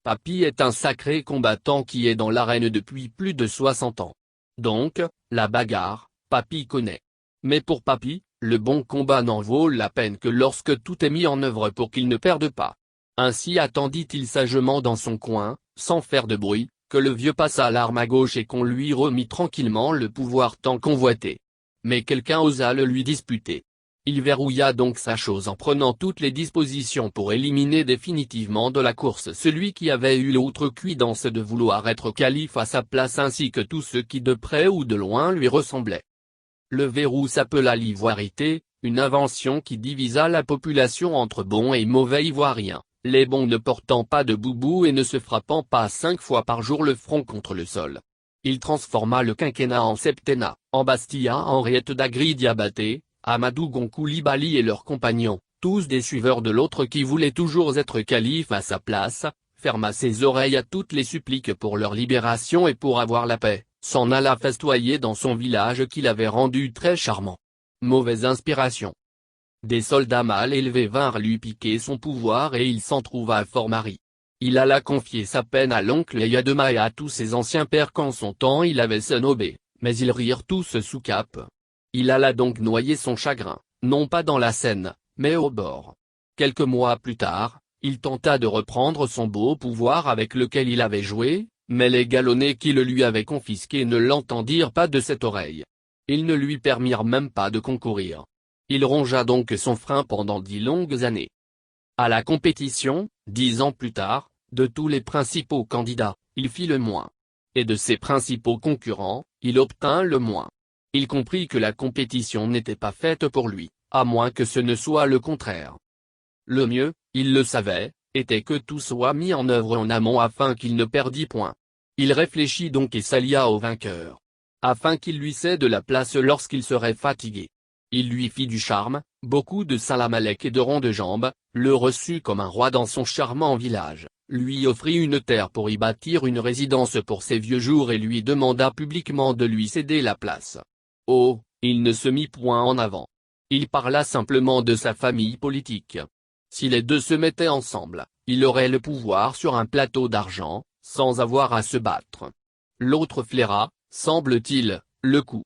Papy est un sacré combattant qui est dans l'arène depuis plus de 60 ans. Donc, la bagarre, Papy connaît. Mais pour Papy, le bon combat n'en vaut la peine que lorsque tout est mis en œuvre pour qu'il ne perde pas. Ainsi attendit-il sagement dans son coin, sans faire de bruit, que le vieux passât l'arme à gauche et qu'on lui remît tranquillement le pouvoir tant convoité. Mais quelqu'un osa le lui disputer. Il verrouilla donc sa chose en prenant toutes les dispositions pour éliminer définitivement de la course celui qui avait eu l'outrecuidance de vouloir être calife à sa place ainsi que tous ceux qui de près ou de loin lui ressemblaient. Le verrou s'appela l'ivoirité, une invention qui divisa la population entre bons et mauvais ivoiriens, les bons ne portant pas de boubou et ne se frappant pas 5 fois par jour le front contre le sol. Il transforma le quinquennat en septennat, embastilla Henriette d'Agri Diabaté, Amadou Gon Coulibaly et leurs compagnons, tous des suiveurs de l'autre qui voulaient toujours être calife à sa place, ferma ses oreilles à toutes les suppliques pour leur libération et pour avoir la paix, s'en alla festoyer dans son village qu'il avait rendu très charmant. Mauvaise inspiration. Des soldats mal élevés vinrent lui piquer son pouvoir et il s'en trouva fort mari. Il alla confier sa peine à l'oncle Yadema et à tous ses anciens pères qu'en son temps il avait snobé, mais ils rirent tous sous cape. Il alla donc noyer son chagrin, non pas dans la Seine, mais au bord. Quelques mois plus tard, il tenta de reprendre son beau pouvoir avec lequel il avait joué, mais les galonnés qui le lui avaient confisqué ne l'entendirent pas de cette oreille. Ils ne lui permirent même pas de concourir. Il rongea donc son frein pendant 10 longues années. À la compétition, 10 ans plus tard, de tous les principaux candidats, il fit le moins. Et de ses principaux concurrents, il obtint le moins. Il comprit que la compétition n'était pas faite pour lui, à moins que ce ne soit le contraire. Le mieux, il le savait, était que tout soit mis en œuvre en amont afin qu'il ne perdît point. Il réfléchit donc et s'allia au vainqueur. Afin qu'il lui cède la place lorsqu'il serait fatigué. Il lui fit du charme, beaucoup de salamalek et de ronds de jambes, le reçut comme un roi dans son charmant village, lui offrit une terre pour y bâtir une résidence pour ses vieux jours et lui demanda publiquement de lui céder la place. Oh, il ne se mit point en avant. Il parla simplement de sa famille politique. Si les deux se mettaient ensemble, il aurait le pouvoir sur un plateau d'argent, sans avoir à se battre. L'autre flaira, semble-t-il, le coup.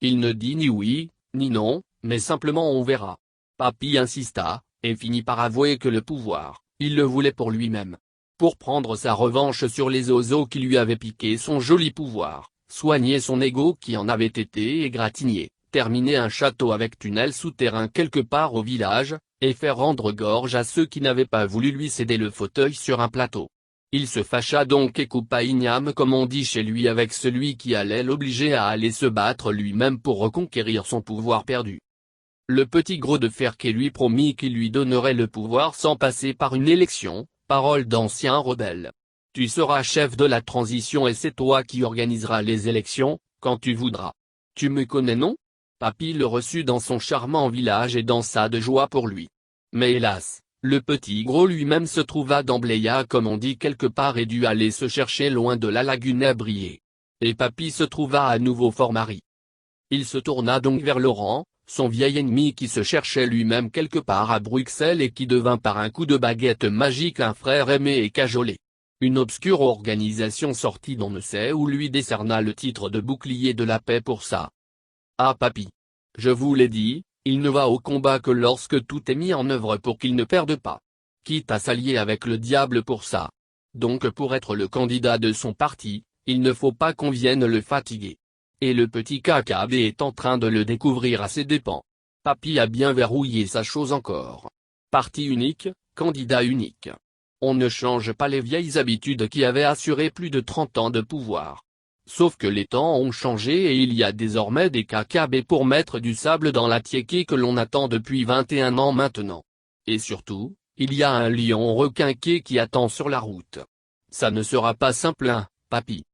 Il ne dit ni oui, ni non, mais simplement on verra. Papy insista, et finit par avouer que le pouvoir, il le voulait pour lui-même. Pour prendre sa revanche sur les oiseaux qui lui avaient piqué son joli pouvoir, soigner son ego qui en avait été égratigné, terminer un château avec tunnel souterrain quelque part au village, et faire rendre gorge à ceux qui n'avaient pas voulu lui céder le fauteuil sur un plateau. Il se fâcha donc et coupa igname comme on dit chez lui avec celui qui allait l'obliger à aller se battre lui-même pour reconquérir son pouvoir perdu. Le petit gros de Ferquet lui promit qu'il lui donnerait le pouvoir sans passer par une élection, parole d'ancien rebelle. Tu seras chef de la transition et c'est toi qui organiseras les élections, quand tu voudras. Tu me connais non ? Papy le reçut dans son charmant village et dansa de joie pour lui. Mais hélas, le petit gros lui-même se trouva d'embléa comme on dit quelque part et dut aller se chercher loin de la lagune à briller. Et Papy se trouva à nouveau fort mari. Il se tourna donc vers Laurent, son vieil ennemi qui se cherchait lui-même quelque part à Bruxelles et qui devint par un coup de baguette magique un frère aimé et cajolé. Une obscure organisation sortie d'on ne sait où lui décerna le titre de bouclier de la paix pour ça. Ah Papy. Je vous l'ai dit, il ne va au combat que lorsque tout est mis en œuvre pour qu'il ne perde pas. Quitte à s'allier avec le diable pour ça. Donc pour être le candidat de son parti, il ne faut pas qu'on vienne le fatiguer. Et le petit KKB est en train de le découvrir à ses dépens. Papy a bien verrouillé sa chose encore. Parti unique, candidat unique. On ne change pas les vieilles habitudes qui avaient assuré plus de 30 ans de pouvoir. Sauf que les temps ont changé et il y a désormais des KKB pour mettre du sable dans la tiéké que l'on attend depuis 21 ans maintenant. Et surtout, il y a un lion requinqué qui attend sur la route. Ça ne sera pas simple hein, Papy.